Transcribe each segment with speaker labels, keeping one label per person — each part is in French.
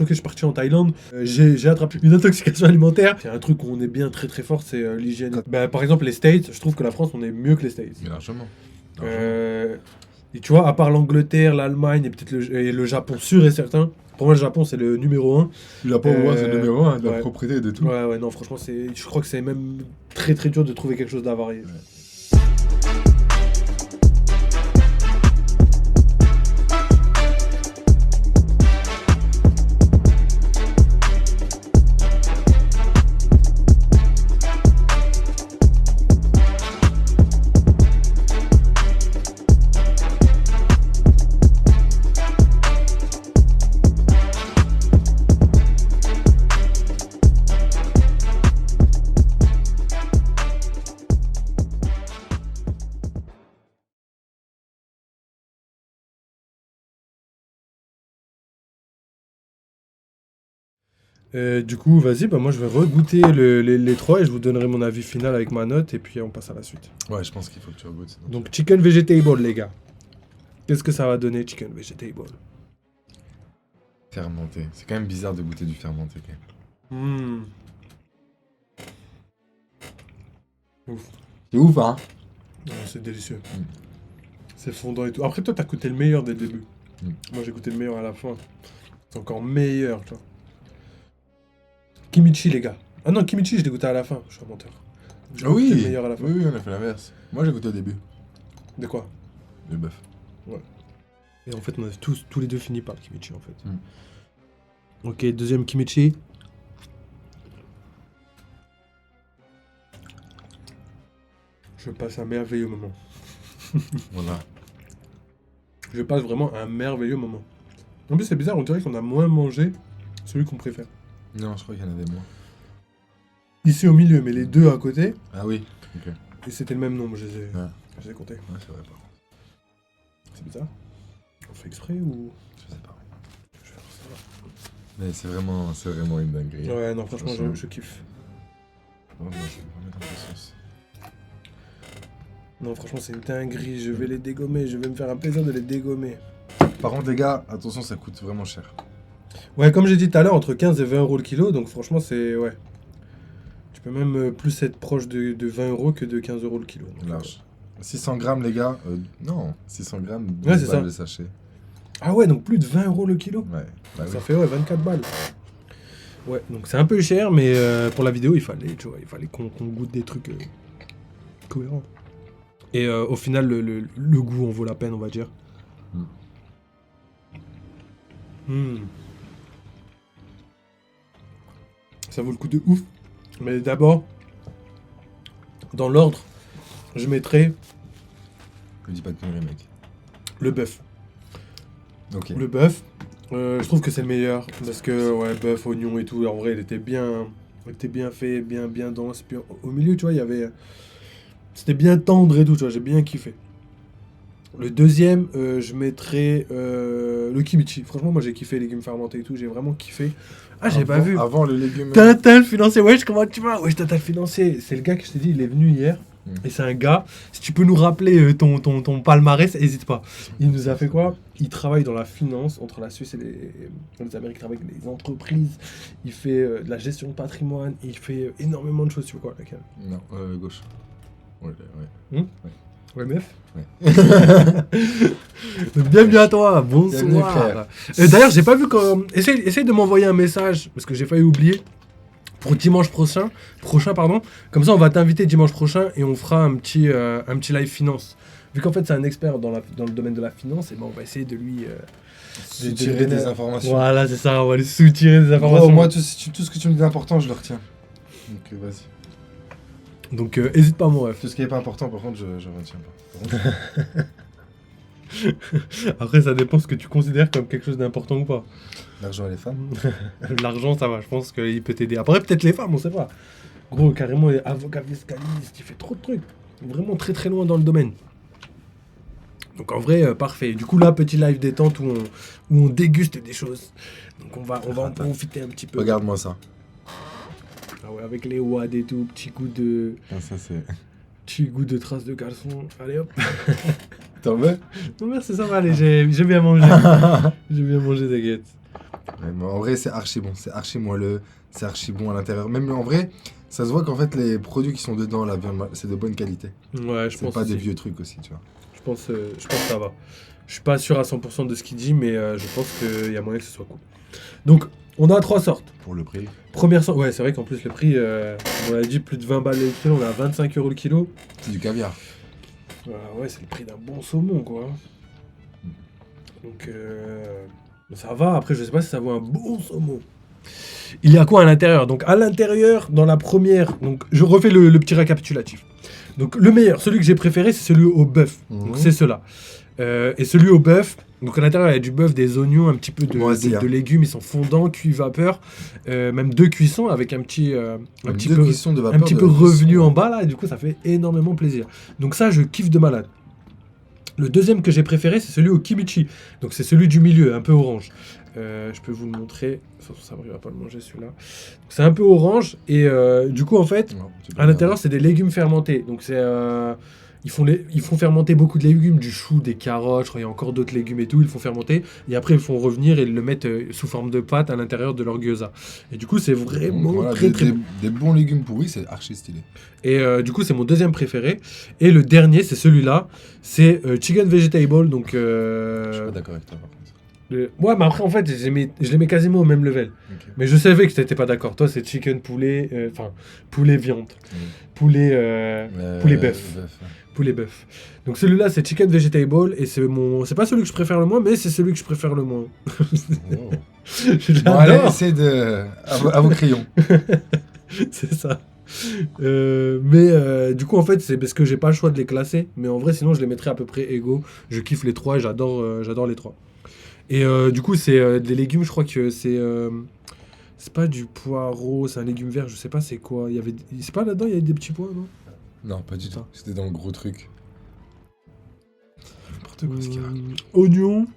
Speaker 1: Ok, je suis parti en Thaïlande, j'ai attrapé une intoxication alimentaire. C'est un truc où on est bien très très fort, c'est l'hygiène. Bah, par exemple, les States, je trouve que la France, on est mieux que les States.
Speaker 2: Mais largement.
Speaker 1: Et tu vois, à part l'Angleterre, l'Allemagne et peut-être le Japon, sûr et certain. Pour moi, le Japon, c'est le numéro 1.
Speaker 2: Le Japon, c'est le numéro 1 de la
Speaker 1: ouais.
Speaker 2: propriété et de tout.
Speaker 1: Ouais, non, franchement, je crois que c'est même très très dur de trouver quelque chose d'avarié.
Speaker 2: Ouais.
Speaker 1: Du coup, vas-y, bah moi je vais regoûter les trois et je vous donnerai mon avis final avec ma note et puis on passe à la suite.
Speaker 2: Ouais, je pense qu'il faut que tu regoutes.
Speaker 1: Donc, chicken vegetable, les gars. Qu'est-ce que ça va donner, chicken vegetable?
Speaker 2: Fermenté. C'est quand même bizarre de goûter du fermenté. Quand même.
Speaker 1: Ouf.
Speaker 2: C'est ouf, hein?
Speaker 1: Ouais, c'est délicieux.
Speaker 2: Mm.
Speaker 1: C'est fondant et tout. Après, toi, t'as goûté le meilleur dès le début. Moi, j'ai goûté le meilleur à la fin. C'est encore meilleur, tu vois. Kimchi, les gars. Ah non, kimchi, je l'ai goûté à la fin. Je suis un menteur. J'ai
Speaker 2: Ah oui!
Speaker 1: goûté le meilleur à la fin.
Speaker 2: Oui, on a fait l'inverse. Moi, j'ai goûté au début.
Speaker 1: De quoi?
Speaker 2: Le bœuf.
Speaker 1: Et en fait, on a tous les deux fini par le kimchi, en fait.
Speaker 2: Mm.
Speaker 1: Ok, deuxième kimchi. Je passe un merveilleux moment.
Speaker 2: Voilà.
Speaker 1: Je passe vraiment un merveilleux moment. En plus, c'est bizarre, on dirait qu'on a moins mangé celui qu'on préfère.
Speaker 2: Non, je crois qu'il y en avait moins.
Speaker 1: Ici au milieu, mais les deux à côté,
Speaker 2: Ah oui, ok.
Speaker 1: et c'était le même nombre, je
Speaker 2: Ouais.
Speaker 1: les ai comptés.
Speaker 2: Ouais, c'est vrai, par contre.
Speaker 1: C'est bizarre. On fait exprès ou...
Speaker 2: Je sais pas.
Speaker 1: Je vais faire ça.
Speaker 2: Mais c'est vraiment une dinguerie.
Speaker 1: Ouais, non, franchement,
Speaker 2: Franchement.
Speaker 1: je kiffe.
Speaker 2: Oh, moi, je vais pas mettre un peu de sauce.
Speaker 1: Non, franchement, c'est une dinguerie. Je vais les dégommer. Je vais me faire un plaisir de les dégommer.
Speaker 2: Par contre, les gars, attention, ça coûte vraiment cher.
Speaker 1: Ouais, comme j'ai dit tout à l'heure, entre 15 et 20 euros le kilo. Donc, franchement, c'est... Ouais. Tu peux même plus être proche de 20 euros que de 15 euros le kilo. Donc,
Speaker 2: Large. 600 grammes, les gars. Non, 600 grammes, 12
Speaker 1: Ouais, c'est ça.
Speaker 2: balles le sachet.
Speaker 1: Ah ouais, donc plus de 20 euros le kilo.
Speaker 2: Ouais. Bah oui.
Speaker 1: Ça fait 24 balles. Ouais, donc c'est un peu cher, mais pour la vidéo, il fallait qu'on goûte des trucs cohérents. Et au final, le goût en vaut la peine, on va dire. Ça vaut le coup de ouf. Mais d'abord, dans l'ordre, je mettrai
Speaker 2: Je dis pas de conneries, mec.
Speaker 1: le bœuf.
Speaker 2: Ok.
Speaker 1: Le bœuf, je trouve que c'est le meilleur. Parce que, ouais, bœuf, oignon et tout, en vrai, il était bien fait, bien dense. Puis au milieu, tu vois, il y avait... C'était bien tendre et tout, tu vois, j'ai bien kiffé. Le deuxième, je mettrais le kimchi. Franchement, moi, j'ai kiffé les légumes fermentés et tout, j'ai vraiment kiffé. Ah, j'ai pas vu.
Speaker 2: Avant le légume.
Speaker 1: Total financier, wesh, comment tu vas? Wesh, Total financier, c'est le gars que je t'ai dit, il est venu hier. Et c'est un gars, si tu peux nous rappeler ton palmarès, n'hésite pas. Il nous a fait quoi? Il travaille dans la finance, entre la Suisse et les Amériques, il travaille avec les entreprises. Il fait de la gestion de patrimoine, il fait énormément de choses. Tu vois quoi, laquelle?
Speaker 2: Non, gauche. Ouais.
Speaker 1: Ouais, meuf.
Speaker 2: Ouais.
Speaker 1: Donc, bienvenue à toi,
Speaker 2: Bienvenue,
Speaker 1: bonsoir.
Speaker 2: frère.
Speaker 1: D'ailleurs, j'ai pas vu quand. Essaye de m'envoyer un message, parce que j'ai failli oublier. Pour dimanche prochain, pardon. Comme ça, on va t'inviter dimanche prochain et on fera un petit live finance. Vu qu'en fait, c'est un expert dans le domaine de la finance, et ben on va essayer de lui
Speaker 2: Soutirer des informations.
Speaker 1: Voilà, c'est ça, on va lui soutirer des informations.
Speaker 2: Gros, moi, tout ce que tu me dis important, je le retiens. Donc, vas-y.
Speaker 1: Donc, hésite pas, mon ref.
Speaker 2: Tout ce qui est pas important, par contre, je retiens pas. Par contre,
Speaker 1: Après, ça dépend ce que tu considères comme quelque chose d'important ou pas.
Speaker 2: l'argent et les femmes.
Speaker 1: L'argent, ça va, je pense qu'il peut t'aider. Après, peut-être les femmes, on sait pas. Gros, carrément, avocat fiscaliste, il fait trop de trucs. Vraiment très très loin dans le domaine. Donc en vrai, parfait. Du coup, là, petit live détente où on déguste des choses. Donc on va en profiter un petit peu.
Speaker 2: Regarde-moi ça.
Speaker 1: Ah ouais, avec les wads et tout, petit goût de
Speaker 2: Ah, ça, c'est.
Speaker 1: traces de caleçon. Allez hop.
Speaker 2: T'en veux?
Speaker 1: Non, merci, ça va aller, j'ai bien mangé. J'ai bien mangé, t'inquiète.
Speaker 2: Ouais, mais en vrai, c'est archi bon. C'est archi moelleux. C'est archi bon à l'intérieur. Même en vrai, ça se voit qu'en fait, les produits qui sont dedans, la viande, c'est de bonne qualité.
Speaker 1: Ouais, je
Speaker 2: C'est
Speaker 1: pense
Speaker 2: pas des
Speaker 1: aussi.
Speaker 2: vieux trucs aussi, tu vois.
Speaker 1: Je pense que ça va. Je suis pas sûr à 100% de ce qu'il dit, mais je pense qu'il y a moyen que ce soit cool. Donc, on a 3 sortes.
Speaker 2: Pour le prix.
Speaker 1: Première sorte, ouais, c'est vrai qu'en plus, le prix, on l'a dit, plus de 20 balles le kilo, on est à 25 € le kilo.
Speaker 2: C'est du caviar.
Speaker 1: Ouais, c'est le prix d'un bon saumon, quoi. Donc, ça va. Après, je sais pas si ça vaut un bon saumon. Il y a quoi à l'intérieur? Donc, à l'intérieur, dans la première, donc je refais le petit récapitulatif. Donc, le meilleur, celui que j'ai préféré, c'est celui au bœuf. Donc, c'est cela. Et celui au bœuf, donc à l'intérieur, il y a du bœuf, des oignons, un petit peu de légumes, ils sont fondants, cuits vapeur, même 2 cuissons avec un petit peu revenu en bas là, et du coup, ça fait énormément plaisir. Donc, ça, je kiffe de malade. Le deuxième que j'ai préféré, c'est celui au kimchi. Donc c'est celui du milieu, un peu orange. Je peux vous le montrer. Ça ne va pas le manger celui-là. C'est un peu orange et du coup en fait, à l'intérieur c'est des légumes fermentés. Donc c'est ils font fermenter beaucoup de légumes, du chou, des carottes, je crois il y a encore d'autres légumes et tout. Ils le font fermenter et après ils font revenir et ils le mettent sous forme de pâte à l'intérieur de leur gyoza. Et du coup c'est vraiment
Speaker 2: voilà,
Speaker 1: très bon.
Speaker 2: Des bons légumes pourris, c'est archi stylé.
Speaker 1: Et du coup, c'est mon deuxième préféré. Et le dernier, c'est celui-là. C'est Chicken Vegetable. Donc,
Speaker 2: Je suis pas d'accord avec toi par contre.
Speaker 1: Ouais, mais après, en fait, je les mets quasiment au même level.
Speaker 2: Okay.
Speaker 1: Mais je savais que t'étais pas d'accord. Toi, c'est chicken poulet. Enfin, poulet viande. Poulet bœuf. Poulet bœuf. Donc, celui-là, c'est Chicken Vegetable. Et c'est pas celui que je préfère le moins, mais c'est celui que je préfère le moins.
Speaker 2: Oh.
Speaker 1: Je
Speaker 2: Bon, allez,
Speaker 1: l'adore.
Speaker 2: essayez de. À vos crayons.
Speaker 1: C'est ça. Mais du coup en fait c'est parce que j'ai pas le choix de les classer, mais en vrai sinon je les mettrais à peu près égaux. Je kiffe les trois et j'adore les trois. Et du coup c'est des légumes, je crois que c'est pas du poireau, c'est un légume vert, je sais pas c'est quoi. C'est pas là-dedans il y avait des petits pois non?
Speaker 2: Non, pas du tout. C'était dans le gros truc. N'importe quoi ce qu'il y a.
Speaker 1: Oignon.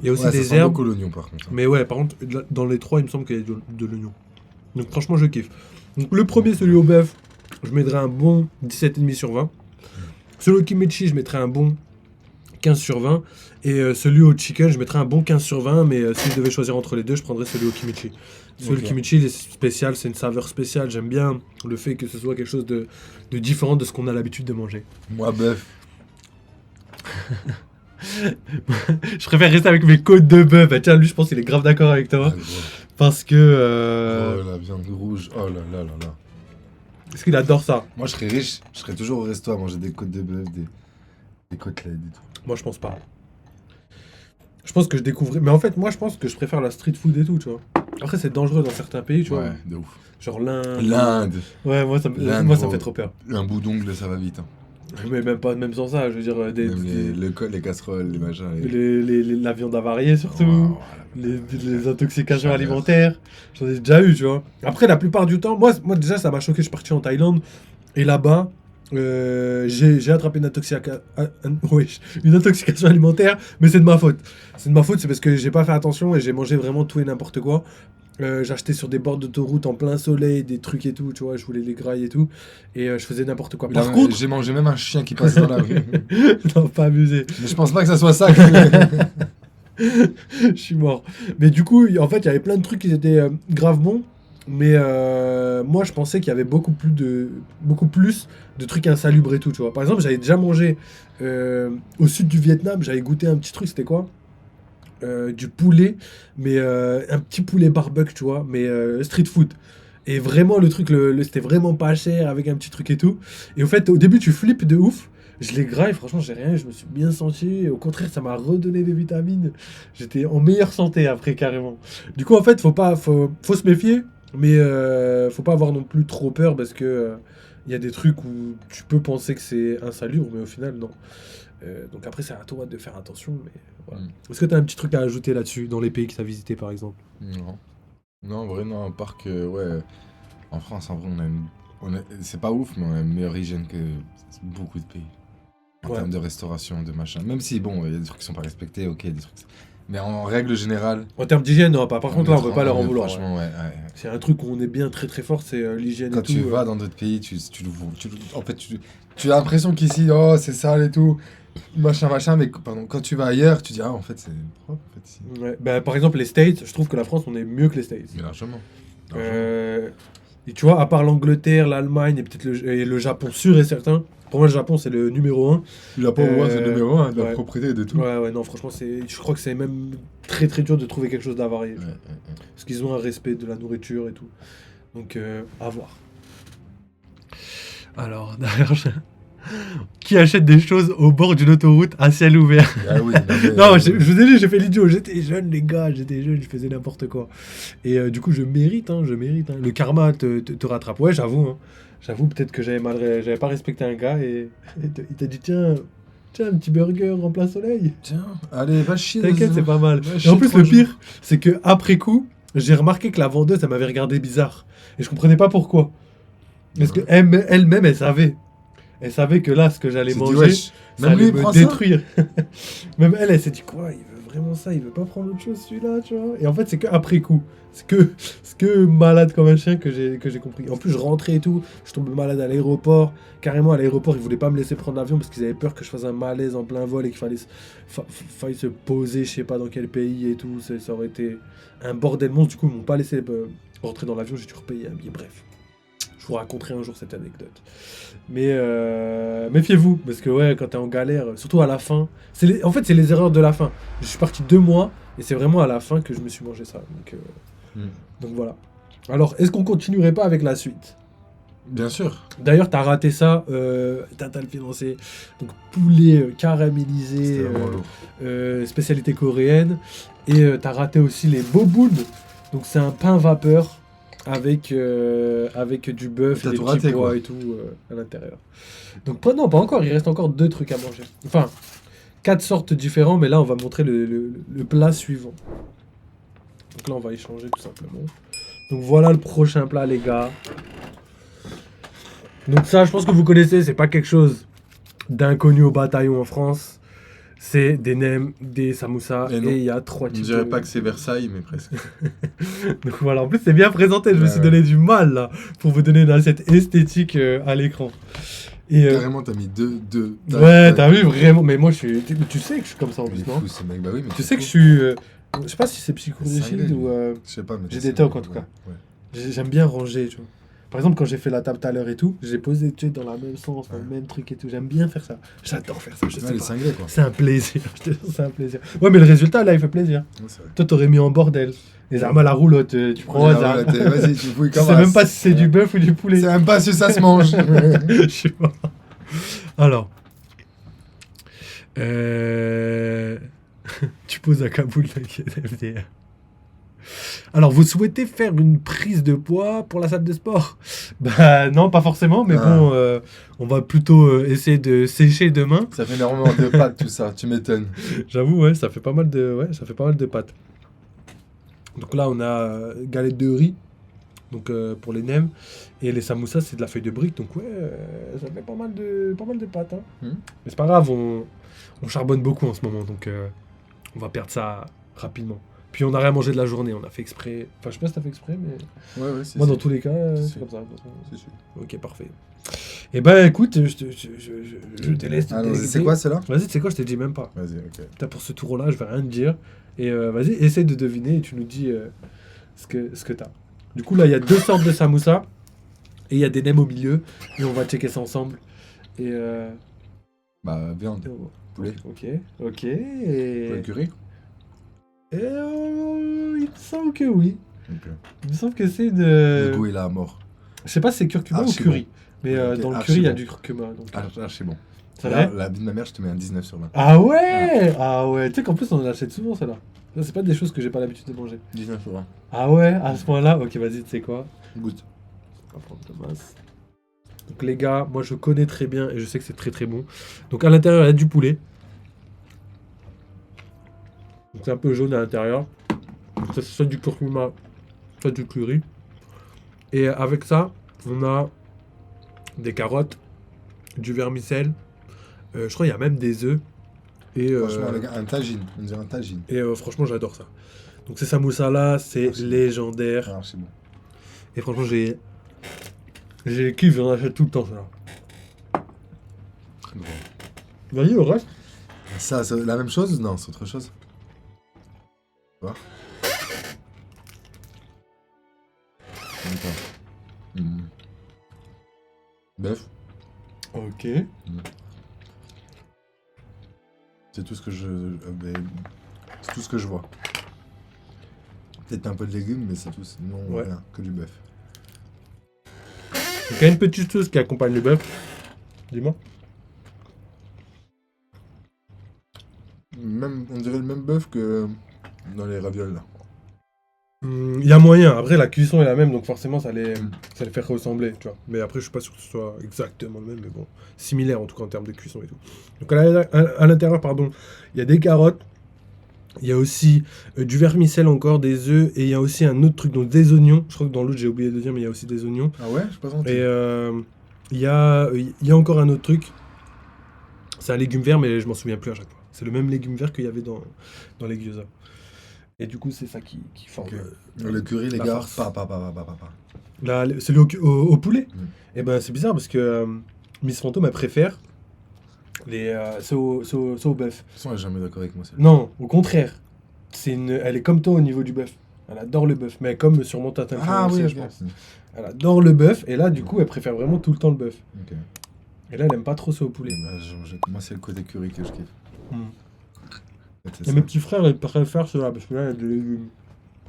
Speaker 1: Il y a aussi des
Speaker 2: ça sent
Speaker 1: herbes.
Speaker 2: beaucoup l'oignon par contre.
Speaker 1: Mais ouais, par contre, dans les trois, il me semble qu'il y a de l'oignon. Donc franchement, je kiffe. Donc le premier, celui au bœuf, je mettrais un bon 17,5 sur 20. Celui au kimchi, je mettrais un bon 15 sur 20. Et celui au chicken, je mettrais un bon 15 sur 20. Mais si je devais choisir entre les deux, je prendrais celui au kimchi. Celui au kimchi, il est spécial, c'est une saveur spéciale. J'aime bien le fait que ce soit quelque chose de différent de ce qu'on a l'habitude de manger.
Speaker 2: Moi, bœuf.
Speaker 1: Je préfère rester avec mes côtes de bœuf. Bah, tiens, lui, je pense qu'il est grave d'accord avec toi. Parce que.
Speaker 2: Oh, la viande rouge. Oh là là là là.
Speaker 1: Parce qu'il adore ça.
Speaker 2: Moi, je serais riche. Je serais toujours au resto à manger des côtes de bœuf, des côtelettes et tout.
Speaker 1: Moi, je pense pas. Je pense que je découvrais. Mais en fait, moi, je pense que je préfère la street food et tout, tu vois. Après, c'est dangereux dans certains pays, tu vois.
Speaker 2: Ouais, de ouf.
Speaker 1: Genre l'Inde.
Speaker 2: L'Inde.
Speaker 1: Ouais, moi, ça me fait trop peur.
Speaker 2: Un bout d'ongle, ça va vite. Hein.
Speaker 1: Mais même sans ça, je veux dire.
Speaker 2: Les casseroles, les machins.
Speaker 1: La viande avariée, surtout.
Speaker 2: Wow,
Speaker 1: les intoxications alimentaires. J'en ai déjà eu, tu vois. Après, la plupart du temps, moi déjà, ça m'a choqué. Je suis parti en Thaïlande. Et là-bas, j'ai attrapé une intoxication alimentaire. Mais c'est de ma faute. C'est de ma faute, c'est parce que j'ai pas fait attention et j'ai mangé vraiment tout et n'importe quoi. J'achetais sur des bords d'autoroute en plein soleil, des trucs et tout, tu vois, je voulais les grailles et tout, et je faisais n'importe quoi. Par contre,
Speaker 2: j'ai mangé même un chien qui passe dans la rue.
Speaker 1: Non, pas abusé.
Speaker 2: Mais je pense pas que ça soit ça.
Speaker 1: Je suis mort. Mais du coup, en fait, il y avait plein de trucs qui étaient grave bons, mais moi, je pensais qu'il y avait beaucoup plus de trucs insalubres et tout, tu vois. Par exemple, j'avais déjà mangé au sud du Vietnam, j'avais goûté un petit truc, c'était quoi? Du poulet, mais un petit poulet barbecue, tu vois, mais street food. Et vraiment, le truc, c'était vraiment pas cher, avec un petit truc et tout. Et au fait, au début, tu flippes de ouf. Je l'ai gras et franchement, j'ai rien, je me suis bien senti. Et au contraire, ça m'a redonné des vitamines. J'étais en meilleure santé après, carrément. Du coup, en fait, faut se méfier, mais faut pas avoir non plus trop peur parce que y a des trucs où tu peux penser que c'est insalubre, mais au final, non. Donc après, c'est à toi de faire attention. Mais voilà. Est-ce que tu as un petit truc à ajouter là-dessus, dans les pays que tu as visités, par exemple?
Speaker 2: Non. Non, en vrai, non. À part que, ouais, en France, en vrai, c'est pas ouf, mais on a une meilleure hygiène que beaucoup de pays. En termes de restauration, de machin. Même si, bon, il y a des trucs qui sont pas respectés, ok, des trucs. Mais en règle générale.
Speaker 1: En termes d'hygiène, non, pas. Par contre, là, on peut pas leur en vouloir.
Speaker 2: Franchement, ouais.
Speaker 1: C'est un truc où on est bien très très fort, c'est l'hygiène et
Speaker 2: Quand
Speaker 1: tout.
Speaker 2: tu vas dans d'autres pays, en fait, tu as l'impression qu'ici, oh, c'est sale et tout, machin, mais pardon, quand tu vas ailleurs, tu dis, ah, en fait, c'est propre, en fait, ici.
Speaker 1: Ouais. Bah, par exemple, les States, je trouve que la France, on est mieux que les States.
Speaker 2: Mais largement.
Speaker 1: Et tu vois, à part l'Angleterre, l'Allemagne et peut-être le Japon, sûr et certain. Pour moi, le Japon, c'est le numéro 1.
Speaker 2: Le Japon, c'est le numéro 1 de la
Speaker 1: ouais.
Speaker 2: propreté et de tout.
Speaker 1: Ouais, non, franchement, je crois que c'est même très très dur de trouver quelque chose d'avarié. Parce qu'ils ont un respect de la nourriture et tout. Donc, à voir. Alors, d'ailleurs, qui achète des choses au bord d'une autoroute à ciel ouvert?
Speaker 2: Ah oui,
Speaker 1: non, je vous ai dit, j'ai fait l'idiot. J'étais jeune, les gars, je faisais n'importe quoi. Et du coup, je mérite. Le karma te rattrape. Ouais, j'avoue. J'avoue, peut-être que j'avais pas respecté un gars et il t'a dit, tiens, un petit burger en plein soleil.
Speaker 2: Tiens, allez, va chier.
Speaker 1: T'inquiète, c'est pas mal. Et en plus, le pire, c'est que après coup, j'ai remarqué que la vendeuse, elle m'avait regardé bizarre. Et je comprenais pas pourquoi. Parce que elle-même, elle savait. Elle savait que là, ce que j'allais manger, ça allait me détruire. Même elle s'est dit, quoi, il veut vraiment ça, il veut pas prendre autre chose celui-là, tu vois. Et en fait, c'est que après coup. C'est que malade comme un chien que j'ai compris. En plus, je rentrais et tout, je tombais malade à l'aéroport. Carrément, à l'aéroport, ils voulaient pas me laisser prendre l'avion parce qu'ils avaient peur que je fasse un malaise en plein vol et qu'il fallait se poser, je sais pas dans quel pays et tout. Ça aurait été un bordel monstre. Du coup, ils m'ont pas laissé rentrer dans l'avion, j'ai dû repayer un billet. Bref. Je vous raconterai un jour cette anecdote. Mais méfiez-vous, parce que ouais, quand t'es en galère, surtout à la fin, en fait c'est les erreurs de la fin. Je suis parti 2 mois, et c'est vraiment à la fin que je me suis mangé ça. Donc voilà. Alors, est-ce qu'on continuerait pas avec la suite?
Speaker 2: Bien sûr.
Speaker 1: D'ailleurs, t'as raté ça, t'as le financé. Donc poulet caramélisé, spécialité coréenne. Et t'as raté aussi les boboon. Donc c'est un pain vapeur. Avec du bœuf et des petits pois et tout à l'intérieur. Donc non, pas encore, il reste encore 2 trucs à manger. Enfin, 4 sortes différents, mais là on va montrer le plat suivant. Donc là on va échanger tout simplement. Donc voilà le prochain plat les gars. Donc ça je pense que vous connaissez, c'est pas quelque chose d'inconnu au bataillon en France. C'est des nems, des samoussas et il y a 3 types.
Speaker 2: Je dirais pas que c'est Versailles, mais presque.
Speaker 1: Donc voilà, en plus c'est bien présenté, je me suis donné du mal là pour vous donner une assiette esthétique à l'écran. Et
Speaker 2: carrément, t'as mis deux.
Speaker 1: Ouais, t'as vu vraiment, mais moi je suis. Tu sais que je suis comme ça en plus, non?
Speaker 2: Fou, ce mec. Bah oui, mais
Speaker 1: tu sais que je suis. Je sais pas si c'est psychologique ou.
Speaker 2: Je sais pas, mais.
Speaker 1: J'ai des tocs en tout cas. Ouais. J'aime bien ranger, tu vois. Par exemple, quand j'ai fait la table tout à l'heure et tout, j'ai posé dans la même sens, dans le même truc et tout. J'aime bien faire ça. J'adore faire ça. Je sais pas.
Speaker 2: Cinglés, quoi.
Speaker 1: C'est un plaisir. C'est un plaisir. Ouais, mais le résultat là, il fait plaisir. Ouais, toi, t'aurais mis en bordel. Les armes à la roulotte, tu prends au hasard.
Speaker 2: Vas-y, tu fouilles comme ça.
Speaker 1: Je sais même pas si c'est du bœuf ou du poulet.
Speaker 2: Je sais même pas si ça se mange.
Speaker 1: Je sais pas. Alors. Tu poses à Kaboul, t'inquiète, FDR. Alors, vous souhaitez faire une prise de poids pour la salle de sport? Bah non, pas forcément, mais bon, on va plutôt essayer de sécher demain.
Speaker 2: Ça fait énormément de pâtes tout ça, tu m'étonnes.
Speaker 1: J'avoue, ouais, ça fait pas mal de pâtes. Donc là, on a galette de riz, donc pour les nems, et les samoussas, c'est de la feuille de brique, donc ouais, ça fait pas mal de pâtes. Hein. Mais c'est pas grave, on charbonne beaucoup en ce moment, donc on va perdre ça rapidement. Puis on n'a rien mangé de la journée, on a fait exprès. Enfin, je sais pas si t'as fait exprès, mais. Ouais, moi, dans tous les cas, c'est comme ça. C'est sûr. Ok, parfait. Et ben, écoute, je te laisse.
Speaker 2: C'est quoi, celle-là?
Speaker 1: Vas-y, tu sais quoi, je te dis même pas.
Speaker 2: Vas-y, ok.
Speaker 1: Pour ce tour-là, je vais rien te dire. Et vas-y, essaie de deviner et tu nous dis ce que t'as. Du coup, là, il y a 2 sortes de samoussas. Et il y a des nems au milieu. Et on va checker ça ensemble. Et.
Speaker 2: Bah, viande. Poulet.
Speaker 1: Ok.
Speaker 2: Poulet curry?
Speaker 1: Il me semble que oui.
Speaker 2: Okay.
Speaker 1: Il me semble que c'est de.
Speaker 2: Le goût est là à mort.
Speaker 1: Je sais pas si c'est curcuma ou curry. Bon. Mais dans le curry, il y a du curcuma.
Speaker 2: Archi bon.
Speaker 1: C'est vrai?
Speaker 2: La vie de ma mère, je te mets un 19 sur 20.
Speaker 1: Ah ouais? Ah ouais. Tu sais qu'en plus, on en achète souvent, celle-là. C'est pas des choses que j'ai pas l'habitude de manger.
Speaker 2: 19 sur 20.
Speaker 1: Ah ouais? À ce point-là? Ok, vas-y, tu sais quoi?
Speaker 2: Goûte.
Speaker 1: On va prendre de masse. Donc les gars, moi je connais très bien et je sais que c'est très très bon. Donc à l'intérieur, il y a du poulet. Donc c'est un peu jaune à l'intérieur. Ça, c'est soit du curcuma, soit du curry. Et avec ça, on a des carottes, du vermicelle. Je crois qu'il y a même des œufs. Et,
Speaker 2: Franchement, les gars, un tagine. On dirait un tagine.
Speaker 1: franchement, j'adore ça. Donc ces samoussas-là, c'est
Speaker 2: Ah, c'est bon.
Speaker 1: légendaire.
Speaker 2: Ah, c'est bon.
Speaker 1: Et franchement, j'ai kiff, j'en achète tout le temps, ça.
Speaker 2: Bon.
Speaker 1: Vas-y, le reste.
Speaker 2: Ça, c'est la même chose? Non, c'est autre chose. Voir. D'accord. Bœuf.
Speaker 1: Ok.
Speaker 2: C'est tout ce que c'est tout ce que je vois. Peut-être un peu de légumes, mais c'est tout. Sinon,
Speaker 1: Ouais.
Speaker 2: rien, que du bœuf.
Speaker 1: Donc, il y a une petite chose qui accompagne le bœuf. Dis-moi.
Speaker 2: Même, on dirait le même bœuf que dans les ravioles là.
Speaker 1: Il y a moyen. Après, la cuisson est la même, donc forcément, ça les fait ressembler, tu vois. Mais après, je suis pas sûr que ce soit exactement le même, mais bon, similaire en tout cas en termes de cuisson et tout. Donc à l'intérieur, pardon, il y a des carottes, il y a aussi du vermicelle encore, des œufs, et il y a aussi un autre truc, donc des oignons. Je crois que dans l'autre, j'ai oublié de dire, mais il y a aussi des oignons.
Speaker 2: Ah ouais? Je pas senti.
Speaker 1: Et il y a encore un autre truc. C'est un légume vert, mais je m'en souviens plus à chaque fois. C'est le même légume vert qu'il y avait dans les gyoza. Et du coup, c'est ça qui forme.
Speaker 2: Ok. Le curry, les
Speaker 1: la
Speaker 2: gars,
Speaker 1: farce.
Speaker 2: pas.
Speaker 1: Là, celui au poulet.
Speaker 2: Mm.
Speaker 1: Et ben, c'est bizarre parce que Miss Fantôme, elle préfère c'est au bœuf.
Speaker 2: De toute façon, elle est jamais d'accord avec moi, celle-là.
Speaker 1: Non, au contraire. Elle est comme toi au niveau du bœuf. Elle adore le bœuf, mais comme sûrement Tintin
Speaker 2: Ah
Speaker 1: aussi,
Speaker 2: oui,
Speaker 1: je
Speaker 2: ok.
Speaker 1: pense. Elle adore le bœuf, et là, du coup, elle préfère vraiment tout le temps le bœuf.
Speaker 2: Ok.
Speaker 1: Et là, elle aime pas trop ça au poulet.
Speaker 2: Bah, moi, c'est le côté curry que je kiffe.
Speaker 1: Mm.
Speaker 2: En fait, c'est
Speaker 1: Et
Speaker 2: ça.
Speaker 1: mes petits frères, ils préfèrent cela, parce que là, il y a des légumes.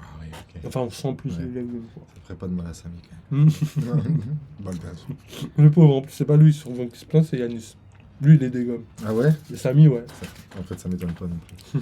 Speaker 2: Ah oui, ok.
Speaker 1: Enfin, on sent plus
Speaker 2: Ouais.
Speaker 1: les légumes, quoi.
Speaker 2: Ça ferait pas de mal à Samy quand même.
Speaker 1: Mm.
Speaker 2: Bagdad.
Speaker 1: Le pauvre, en plus, c'est pas lui souvent qui se plaint, c'est Yanis. Lui, il les dégomme.
Speaker 2: Ah ouais?
Speaker 1: Et Samy, ouais.
Speaker 2: En fait, ça m'étonne pas non plus.